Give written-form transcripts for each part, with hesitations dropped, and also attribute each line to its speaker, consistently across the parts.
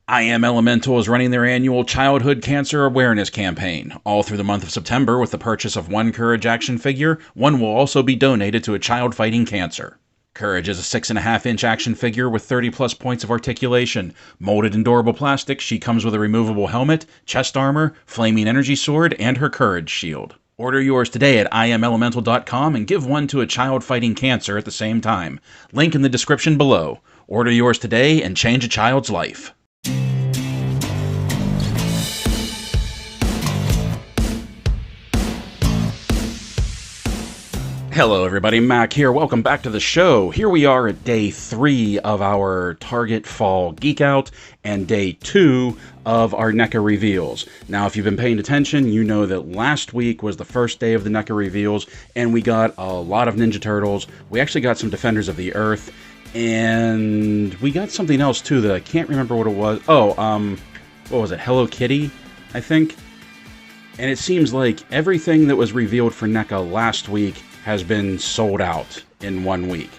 Speaker 1: I Am Elemental is running their annual Childhood Cancer Awareness campaign. All through the month of September, with the purchase of one Courage action figure, one will also be donated to a child fighting cancer. Courage is a 6.5-inch action figure with 30 plus points of articulation. Molded in durable plastic, she comes with a removable helmet, chest armor, flaming energy sword, and her Courage shield. Order yours today at imelemental.com and give one to a child fighting cancer at the same time. Link in the description below. Order yours today and change a child's life. Hello everybody, Mac here. Welcome back to the show. Here we are at day 3 of our Target Fall Geek Out and day 2 of our Neca reveals. Now, if you've been paying attention, you know that last week was the first day of the Neca reveals, and we got a lot of Ninja Turtles. We actually got some Defenders of the Earth, and we got something else too that I can't remember what it was. What was it? Hello Kitty, I think. And it seems like everything that was revealed for Neca last week has been sold out in 1 week.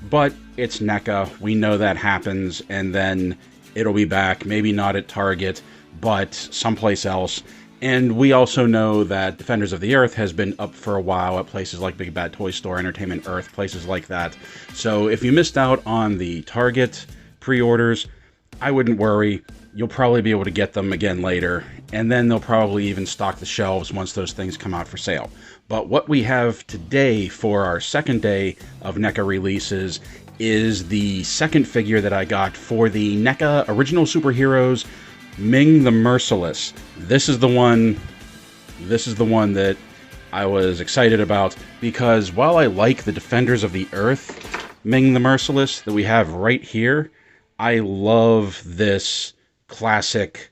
Speaker 1: But it's Neca, we know that happens, and then it'll be back, maybe not at Target, but someplace else. And we also know that Defenders of the Earth has been up for a while at places like Big Bad Toy Store, Entertainment Earth, places like that. So if you missed out on the Target pre-orders, I wouldn't worry. You'll probably be able to get them again later, and then they'll probably even stock the shelves once those things come out for sale. But what we have today for our second day of Neca releases is the second figure that I got for the Neca Original Superheroes, Ming the Merciless. This is the one that I was excited about, because while I like the Defenders of the Earth, Ming the Merciless that we have right here, I love this classic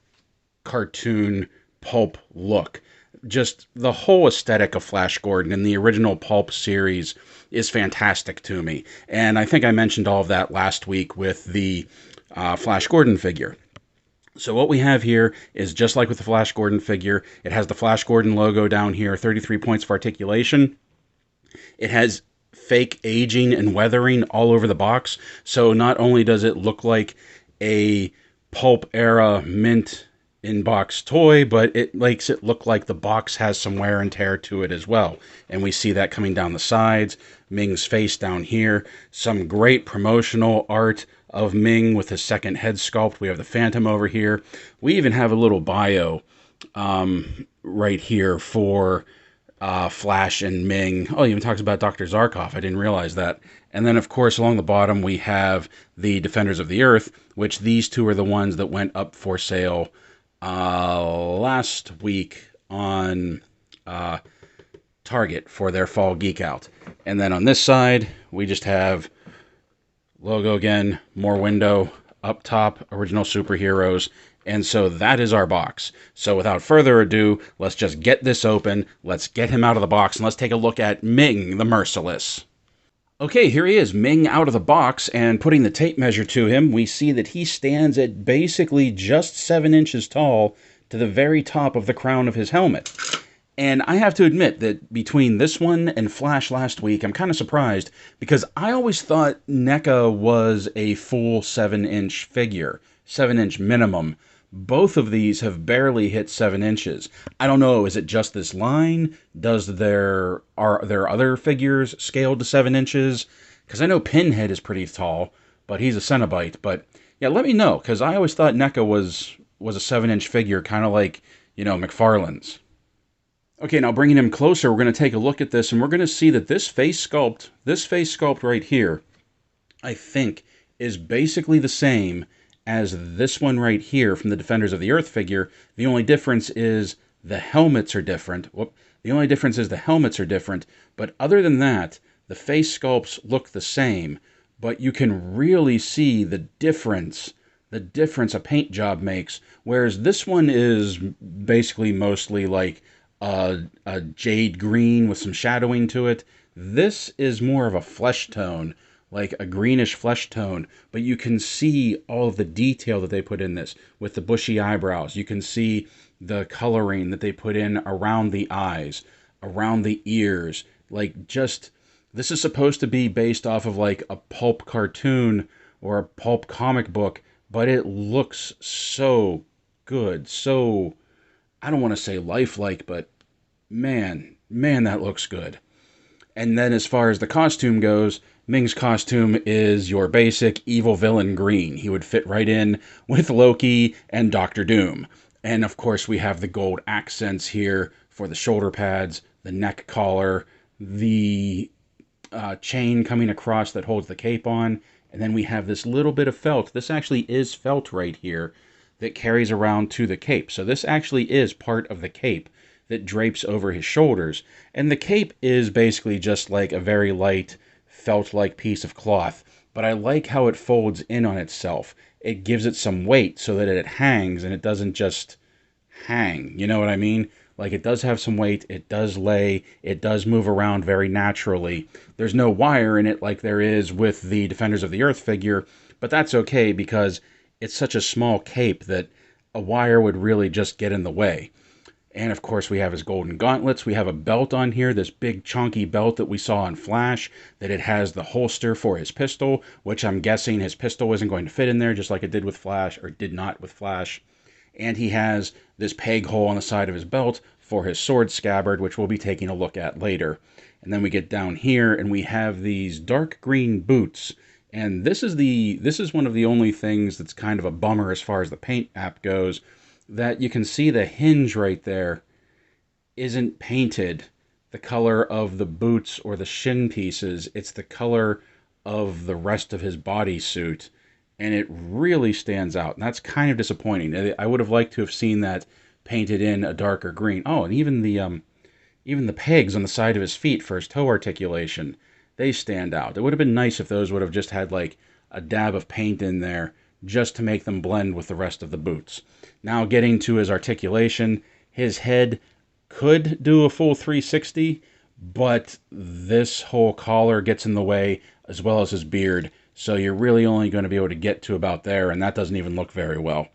Speaker 1: cartoon pulp look. Just the whole aesthetic of Flash Gordon and the original pulp series is fantastic to me. And I think I mentioned all of that last week with the Flash Gordon figure. So what we have here is just like with the Flash Gordon figure. It has the Flash Gordon logo down here, 33 points of articulation. It has fake aging and weathering all over the box. So not only does it look like a pulp era mint in-box toy, but it makes it look like the box has some wear and tear to it as well. And we see that coming down the sides, Ming's face down here, some great promotional art of Ming with his second head sculpt. We have the Phantom over here. We even have a little bio right here for Flash and Ming. Oh, he even talks about Dr. Zarkov. I didn't realize that. And then, of course, along the bottom, we have the Defenders of the Earth, which these two are the ones that went up for sale last week on Target for their Fall Geek Out. And then on this side, we just have logo again, more window, up top, Original Superheroes. And so that is our box. So without further ado, let's just get this open. Let's get him out of the box, and let's take a look at Ming the Merciless. Okay, here he is, Ming out of the box, and putting the tape measure to him, we see that he stands at basically just 7 inches tall to the very top of the crown of his helmet. And I have to admit that between this one and Flash last week, I'm kind of surprised, because I always thought Neca was a full 7-inch figure, 7-inch minimum. Both of these have barely hit 7 inches. I don't know, is it just this line? Are there other figures scaled to 7 inches? Because I know Pinhead is pretty tall, but he's a Cenobite. But yeah, let me know, because I always thought Neca was a 7-inch figure, kind of like, McFarlane's. Okay, now bringing him closer, we're going to take a look at this, and we're going to see that this face sculpt right here, I think, is basically the same as this one right here from the Defenders of the Earth figure. The only difference is the helmets are different. But other than that, the face sculpts look the same, but you can really see the difference a paint job makes, whereas this one is basically mostly like a jade green with some shadowing to it. This is more of a flesh tone, like a greenish flesh tone, but you can see all of the detail that they put in this with the bushy eyebrows. You can see the coloring that they put in around the eyes, around the ears. This is supposed to be based off of like a pulp cartoon or a pulp comic book but it looks so good. So, I don't want to say lifelike, but man, that looks good. And then as far as the costume goes, Ming's costume is your basic evil villain green. He would fit right in with Loki and Doctor Doom. And of course, we have the gold accents here for the shoulder pads, the neck collar, the chain coming across that holds the cape on. And then we have this little bit of felt. This actually is felt right here that carries around to the cape. So this actually is part of the cape that drapes over his shoulders. And the cape is basically just like a very light felt-like piece of cloth. But I like how it folds in on itself. It gives it some weight so that it hangs and it doesn't just hang. You know what I mean? Like, it does have some weight, it does lay, it does move around very naturally. There's no wire in it like there is with the Defenders of the Earth figure, but that's okay because it's such a small cape that a wire would really just get in the way. And of course, we have his golden gauntlets. We have a belt on here, this big chunky belt that we saw on Flash, that it has the holster for his pistol, which I'm guessing his pistol isn't going to fit in there, just like it did with Flash, or did not with Flash. And he has this peg hole on the side of his belt for his sword scabbard, which we'll be taking a look at later. And then we get down here and we have these dark green boots. And this is one of the only things that's kind of a bummer as far as the paint app goes, that you can see the hinge right there isn't painted the color of the boots or the shin pieces. It's the color of the rest of his bodysuit, and it really stands out. And that's kind of disappointing. I would have liked to have seen that painted in a darker green. Oh, and even the pegs on the side of his feet for his toe articulation, they stand out. It would have been nice if those would have just had like a dab of paint in there just to make them blend with the rest of the boots. Now getting to his articulation, his head could do a full 360, but this whole collar gets in the way as well as his beard, so you're really only going to be able to get to about there, and that doesn't even look very well.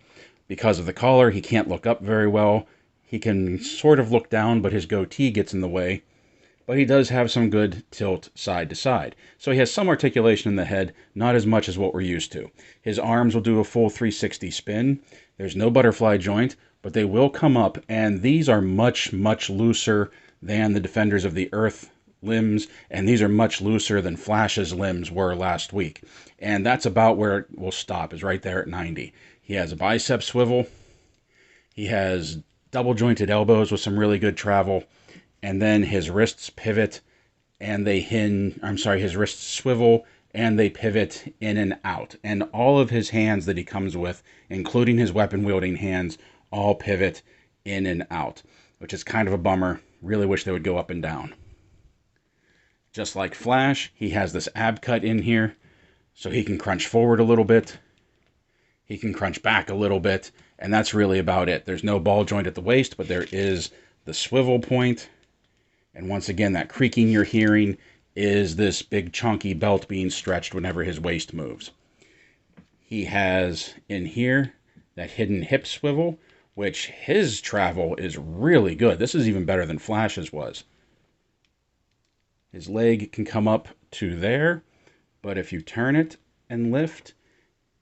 Speaker 1: Because of the collar, he can't look up very well. He can sort of look down, but his goatee gets in the way. But he does have some good tilt side to side. So he has some articulation in the head, not as much as what we're used to. His arms will do a full 360 spin. There's no butterfly joint, but they will come up, and these are much, much looser than the Defenders of the Earth limbs, and these are much looser than Flash's limbs were last week. And that's about where it will stop, is right there at 90. He has a bicep swivel. He has double jointed elbows with some really good travel. And then his wrists pivot and they his wrists swivel and they pivot in and out. And all of his hands that he comes with, including his weapon wielding hands, all pivot in and out, which is kind of a bummer. Really wish they would go up and down. Just like Flash, he has this ab cut in here, so he can crunch forward a little bit. He can crunch back a little bit, and that's really about it. There's no ball joint at the waist, but there is the swivel point. And once again, that creaking you're hearing is this big chunky belt being stretched whenever his waist moves. He has in here that hidden hip swivel, which his travel is really good. This is even better than Flash's was. His leg can come up to there, but if you turn it and lift,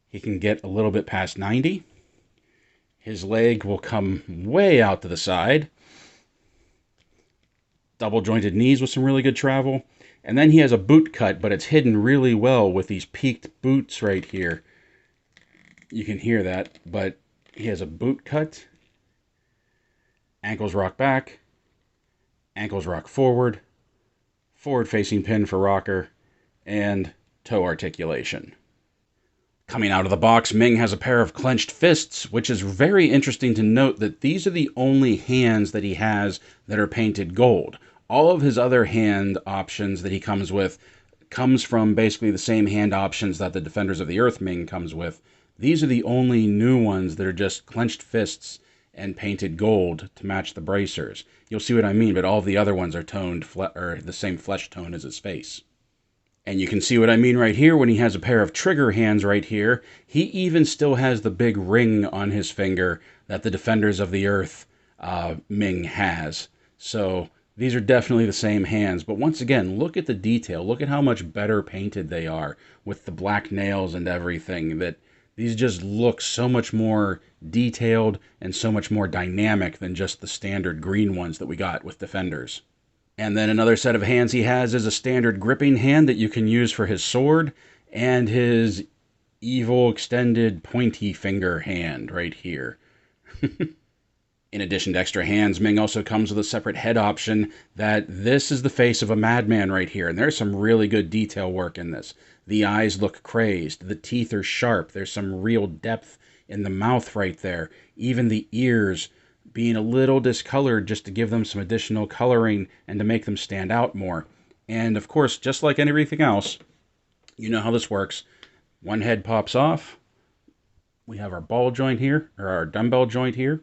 Speaker 1: he can get a little bit past 90. His leg will come way out to the side. Double jointed knees with some really good travel. And then he has a boot cut, but it's hidden really well with these peaked boots right here. You can hear that, but he has a boot cut. Ankles rock back. Ankles rock forward. Forward facing pin for rocker. And toe articulation. Coming out of the box, Ming has a pair of clenched fists, which is very interesting to note that these are the only hands that he has that are painted gold. All of his other hand options that he comes with comes from basically the same hand options that the Defenders of the Earth Ming comes with. These are the only new ones that are just clenched fists and painted gold to match the bracers. You'll see what I mean, but all of the other ones are toned or the same flesh tone as his face. And you can see what I mean right here when he has a pair of trigger hands right here. He even still has the big ring on his finger that the Defenders of the Earth Ming has. So these are definitely the same hands. But once again, look at the detail. Look at how much better painted they are with the black nails and everything. That These just look so much more detailed and so much more dynamic than just the standard green ones that we got with Defenders. And then another set of hands he has is a standard gripping hand that you can use for his sword and his evil extended pointy finger hand right here. In addition to extra hands, Ming also comes with a separate head option that this is the face of a madman right here. And there's some really good detail work in this. The eyes look crazed. The teeth are sharp. There's some real depth in the mouth right there. Even the ears being a little discolored just to give them some additional coloring and to make them stand out more. And of course, just like everything else, you know how this works. One head pops off. We have our ball joint here, or our dumbbell joint here.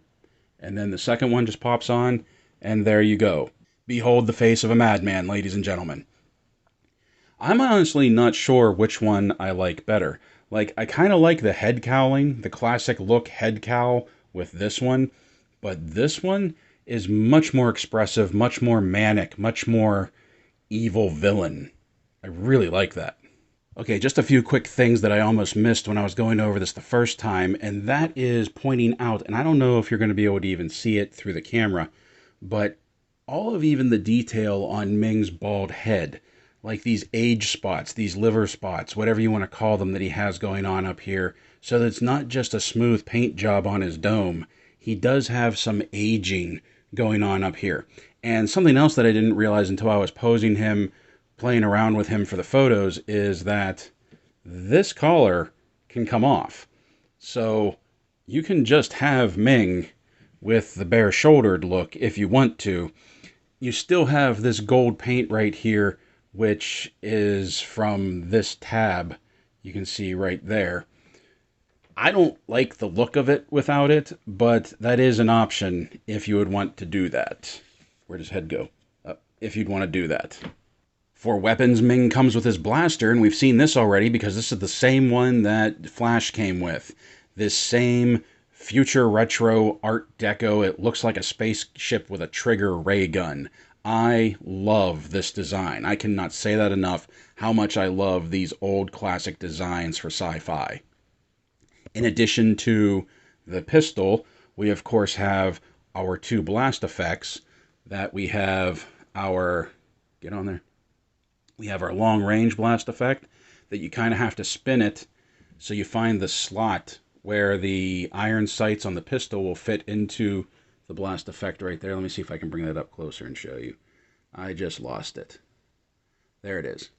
Speaker 1: And then the second one just pops on, and there you go. Behold the face of a madman, ladies and gentlemen. I'm honestly not sure which one I like better. Like, I kind of like the head cowling, the classic look head cowl with this one, but this one is much more expressive, much more manic, much more evil villain. I really like that. Okay, just a few quick things that I almost missed when I was going over this the first time, and that is pointing out, and I don't know if you're going to be able to even see it through the camera, but all of even the detail on Ming's bald head, like these age spots, these liver spots, whatever you want to call them that he has going on up here, so that it's not just a smooth paint job on his dome. He does have some aging going on up here. And something else that I didn't realize until I was posing him, playing around with him for the photos, is that this collar can come off. So you can just have Ming with the bare-shouldered look if you want to. You still have this gold paint right here, which is from this tab. You can see right there. I don't like the look of it without it, but that is an option if you would want to do that. Where does head go? If you'd want to do that. For weapons, Ming comes with his blaster, and we've seen this already because this is the same one that Flash came with. This same future retro art deco. It looks like a spaceship with a trigger ray gun. I love this design. I cannot say that enough, how much I love these old classic designs for sci-fi. In addition to the pistol, we of course have our two blast effects. That we have our... Get on there. We have our long-range blast effect that you kind of have to spin it so you find the slot where the iron sights on the pistol will fit into the blast effect right there. Let me see if I can bring that up closer and show you. I just lost it. There it is.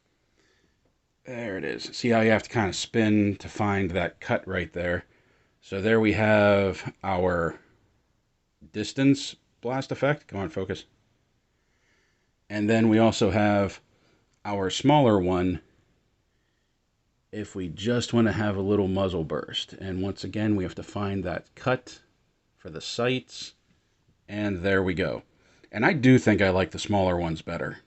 Speaker 1: There it is. See how you have to kind of spin to find that cut right there? So there we have our distance blast effect. Come on, focus. And then we also have our smaller one if we just want to have a little muzzle burst. And once again, we have to find that cut for the sights. And there we go. And I do think I like the smaller ones better.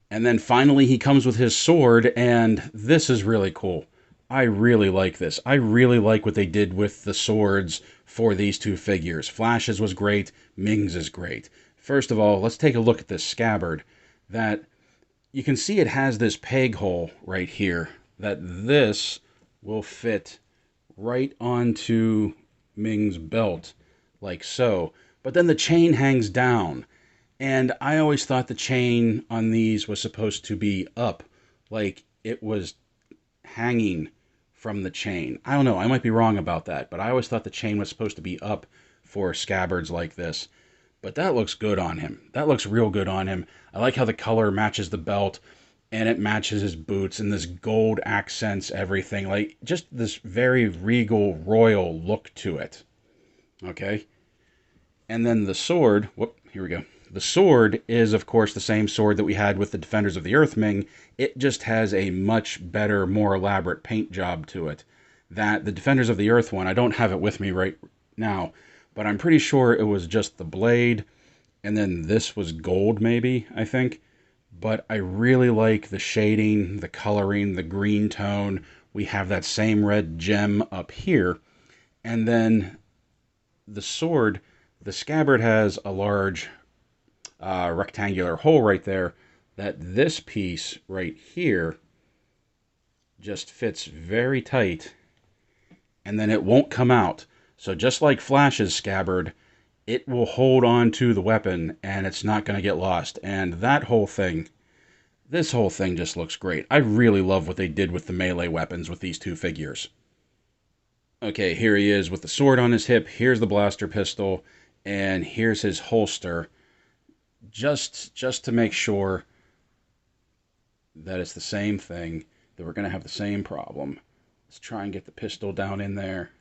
Speaker 1: And then finally, he comes with his sword, and this is really cool. I really like this. I really like what they did with the swords for these two figures. Flash's was great. Ming's is great. First of all, let's take a look at this scabbard. That you can see it has this peg hole right here. That this will fit right onto Ming's belt, like so. But then the chain hangs down. And I always thought the chain on these was supposed to be up, like it was hanging from the chain. I don't know, I might be wrong about that, but I always thought the chain was supposed to be up for scabbards like this. But that looks good on him. That looks real good on him. I like how the color matches the belt, and it matches his boots, and this gold accents everything. Like, just this very regal, royal look to it. Okay? And then the sword, whoop, here we go. The sword is, of course, the same sword that we had with the Defenders of the Earth Ming. It just has a much better, more elaborate paint job to it. That the Defenders of the Earth one, I don't have it with me right now, but I'm pretty sure it was just the blade, and then this was gold maybe, I think. But I really like the shading, the coloring, the green tone. We have that same red gem up here. And then the sword, the scabbard has a large rectangular hole right there, that this piece right here just fits very tight and then it won't come out. So just like Flash's scabbard, it will hold on to the weapon, and it's not going to get lost. And that whole thing, this whole thing just looks great. I really love what they did with the melee weapons with these two figures. Okay, here he is with the sword on his hip. Here's the blaster pistol, and here's his holster. Just to make sure that it's the same thing, that we're going to have the same problem. Let's try and get the pistol down in there.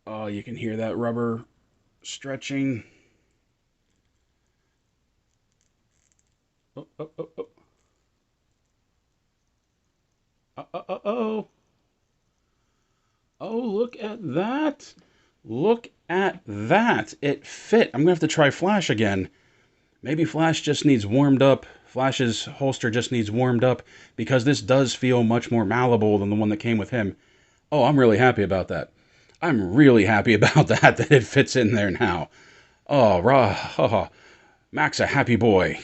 Speaker 1: Oh, you can hear that rubber stretching. Oh, oh, oh, oh. Oh. Oh, look at that. Look at that. It fit. I'm going to have to try Flash again. Maybe Flash just needs warmed up. Flash's holster just needs warmed up, because this does feel much more malleable than the one that came with him. Oh, I'm really happy about that. I'm really happy about that it fits in there now. Oh, Mac's a happy boy.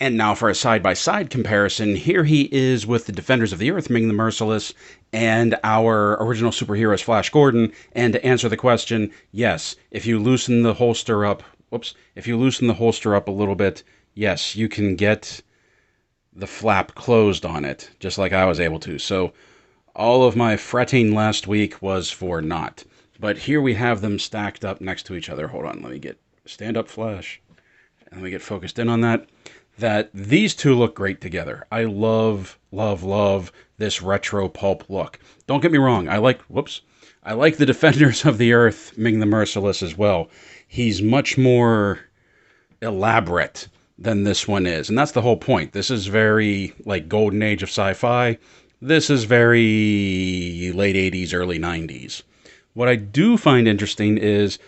Speaker 1: And now for a side-by-side comparison, here he is with the Defenders of the Earth, Ming the Merciless, and our original superheroes, Flash Gordon. And to answer the question, yes, if you loosen the holster up, if you loosen the holster up a little bit, yes, you can get the flap closed on it, just like I was able to. So all of my fretting last week was for naught. But here we have them stacked up next to each other. Hold on, let me get stand-up Flash. And let me get focused in on that. That these two look great together. I love this retro pulp look. Don't get me wrong, I like the Defenders of the Earth, Ming the Merciless, as well. He's much more elaborate than this one is, and that's the whole point. This is very, like, golden age of sci-fi. This is very late 80s, early 90s. What I do find interesting is,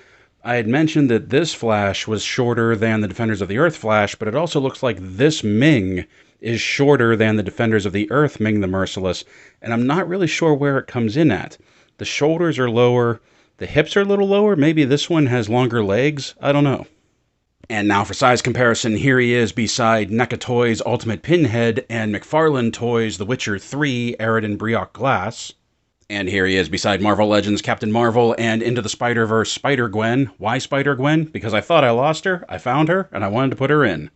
Speaker 1: I had mentioned that this Flash was shorter than the Defenders of the Earth Flash, but it also looks like this Ming is shorter than the Defenders of the Earth Ming the Merciless, and I'm not really sure where it comes in at. The shoulders are lower, the hips are a little lower, maybe this one has longer legs, I don't know. And now for size comparison, here he is beside Neca Toys Ultimate Pinhead and McFarlane Toys The Witcher 3 Arid Brioche Glass. And here he is beside Marvel Legends Captain Marvel and Into the Spider-Verse Spider-Gwen. Why Spider-Gwen? Because I thought I lost her, I found her, and I wanted to put her in.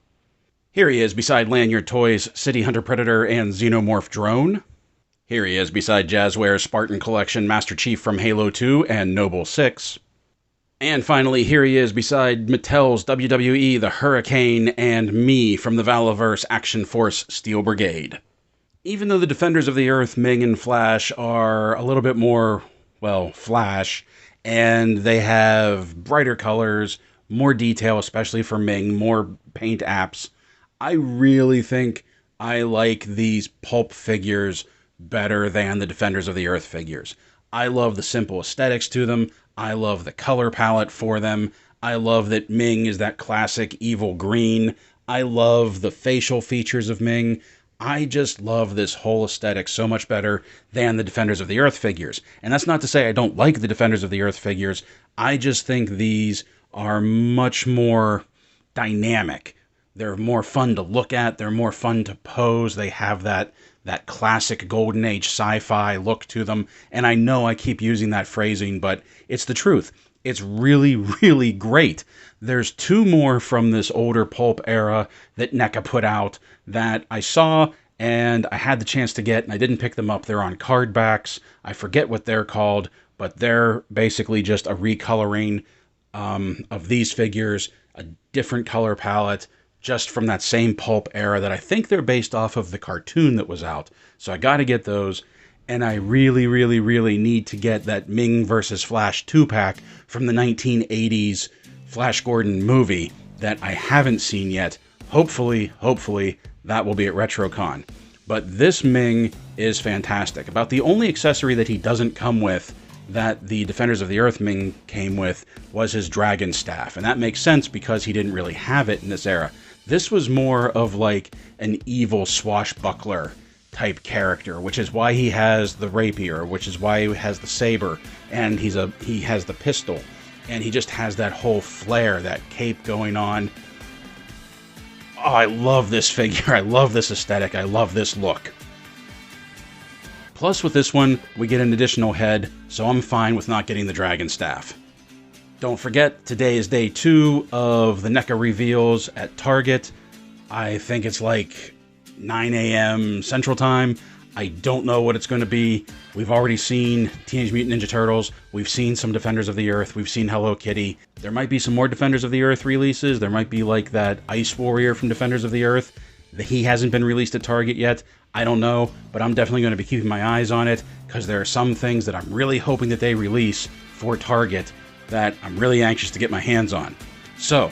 Speaker 1: Here he is beside Lanyard Toys City Hunter Predator and Xenomorph Drone. Here he is beside Jazzware's Spartan Collection Master Chief from Halo 2 and Noble 6. And finally, here he is beside Mattel's WWE The Hurricane and me from the Valaverse Action Force Steel Brigade. Even though the Defenders of the Earth, Ming and Flash, are a little bit more, well, Flash, and they have brighter colors, more detail, especially for Ming, more paint apps, I really think I like these pulp figures better than the Defenders of the Earth figures. I love the simple aesthetics to them. I love the color palette for them. I love that Ming is that classic evil green. I love the facial features of Ming. I just love this whole aesthetic so much better than the Defenders of the Earth figures. And that's not to say I don't like the Defenders of the Earth figures. I just think these are much more dynamic. They're more fun to look at. They're more fun to pose. They have that classic golden age sci-fi look to them. And I know I keep using that phrasing, but it's the truth. It's really, really great. There's two more from this older pulp era that Neca put out that I saw and I had the chance to get, and I didn't pick them up. They're on card backs. I forget what they're called, but they're basically just a recoloring of these figures, a different color palette, just from that same pulp era that I think they're based off of the cartoon that was out. So I got to get those. And I really, really, really need to get that Ming vs. Flash 2-pack from the 1980s Flash Gordon movie that I haven't seen yet. Hopefully, that will be at RetroCon. But this Ming is fantastic. About the only accessory that he doesn't come with that the Defenders of the Earth Ming came with was his dragon staff. And that makes sense because he didn't really have it in this era. This was more of like an evil swashbuckler type character, which is why he has the rapier, which is why he has the saber, and he has the pistol, and he just has that whole flair, that cape going on. I love this figure. I love this aesthetic. I love this look. Plus, with this one, we get an additional head, so I'm fine with not getting the dragon staff. Don't forget, today is day 2 of the NECA reveals at Target. I think it's like 9 a.m. Central Time. I don't know what it's going to be. We've already seen Teenage Mutant Ninja Turtles. We've seen some Defenders of the Earth. We've seen Hello Kitty. There might be some more Defenders of the Earth releases. There might be like that Ice Warrior from Defenders of the Earth. He hasn't been released at Target yet. I don't know, but I'm definitely going to be keeping my eyes on it because there are some things that I'm really hoping that they release for Target that I'm really anxious to get my hands on. So,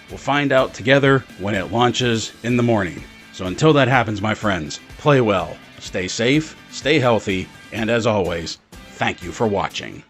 Speaker 1: we'll find out together when it launches in the morning. So until that happens, my friends, play well, stay safe, stay healthy, and as always, thank you for watching.